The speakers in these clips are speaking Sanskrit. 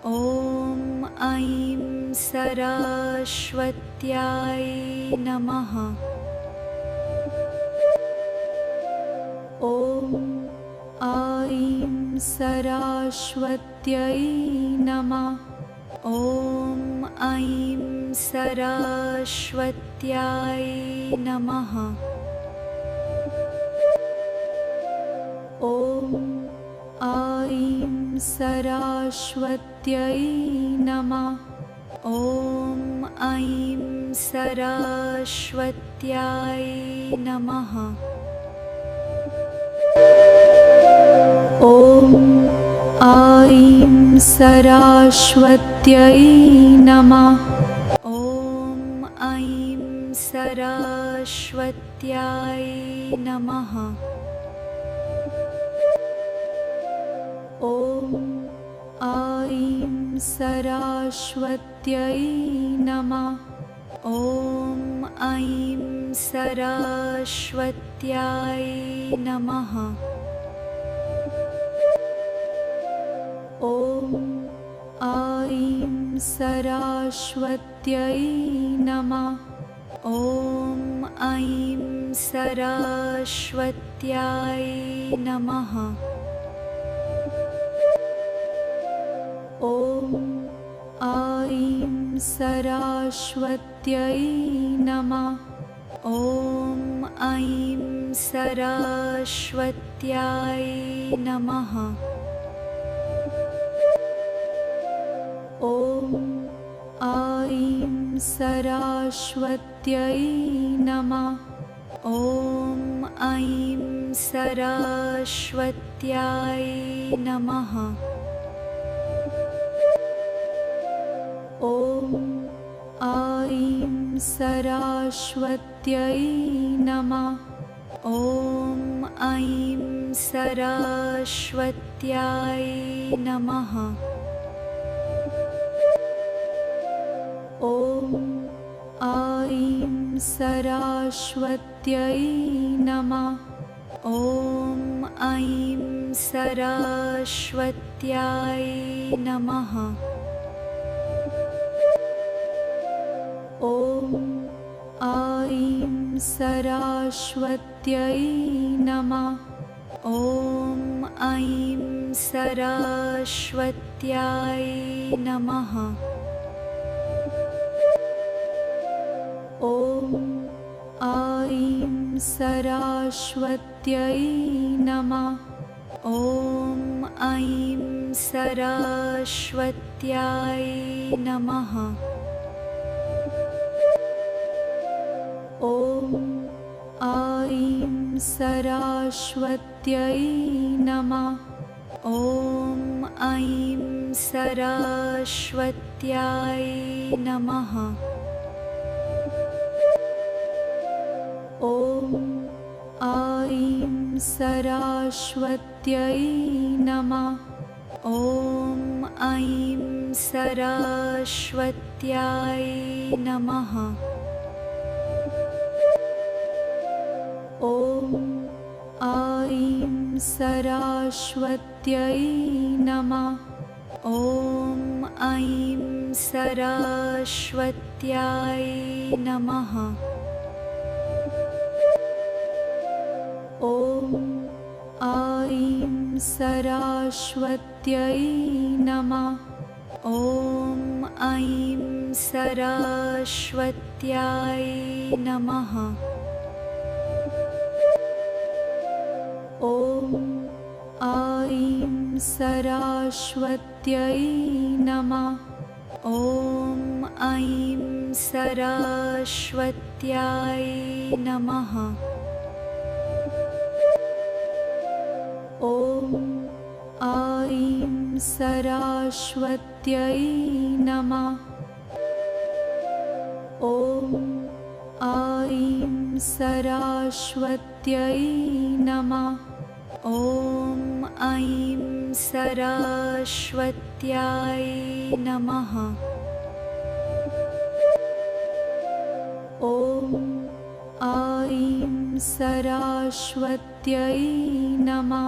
ॐ ऐं सरस्वत्याय नमः। ॐ ऐं सरस्वत्यै नमः। ॐ ऐं सरस्वत्याय नमः। ॐ ऐं सरस्वत्यै नमः। ॐ ऐं सरस्वत्याय नमः। ॐ ऐं सरस्वत्यै नमः। ॐ ऐं सरस्वत्याय नमः। ॐ ऐं सरस्वत्यै नमः। ॐ ऐं सरस्वत्याय नमः। ॐ ऐं सरस्वत्यै नमः। ॐ ऐं सरस्वत्याय नमः। ॐ ऐं सरस्वत्यै नमः। ॐ ऐं सरस्वत्याय नमः। ॐ ऐं सरस्वत्यै नमः। ॐ ऐं सरस्वत्याय नमः। ॐ ऐं सरस्वत्यै नमः। ॐ ऐं सरस्वत्याय नमः। ॐ ऐं सरस्वत्यै नमः। ॐ ऐं सरस्वत्याय नमः। ॐ ऐं सरस्वत्यै नमः। ॐ ऐं सरस्वत्याय नमः। ॐ ऐं सरस्वत्यै नमः। ॐ ऐं सरस्वत्याय नमः। ॐ ऐं सरस्वत्यै नमः। ॐ ऐं सरस्वत्याय नमः। ॐ ऐं सरस्वत्यै नमः। ॐ ऐं सरस्वत्याय नमः। ॐ ऐं सरस्वत्यै नमः। ॐ ऐं सरस्वत्याय नमः। ॐ ऐं सरस्वत्यै नमः। ॐ ऐं सरस्वत्याय नमः। ॐ ऐं सरस्वत्यै नमः। ॐ ऐं सरस्वत्याय नमः। ॐ ऐं सरस्वत्यै नमः। ॐ ऐं सरस्वत्यै नमः। ॐ ऐं सरस्वत्याय नमः। ॐ ऐं सरस्वत्यै नमः।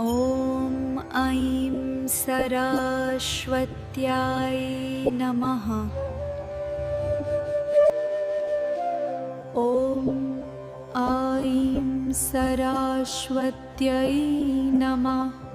ॐ ऐं सरस्वत्याय नमः। ॐ ऐं सरस्वत्यै नमः।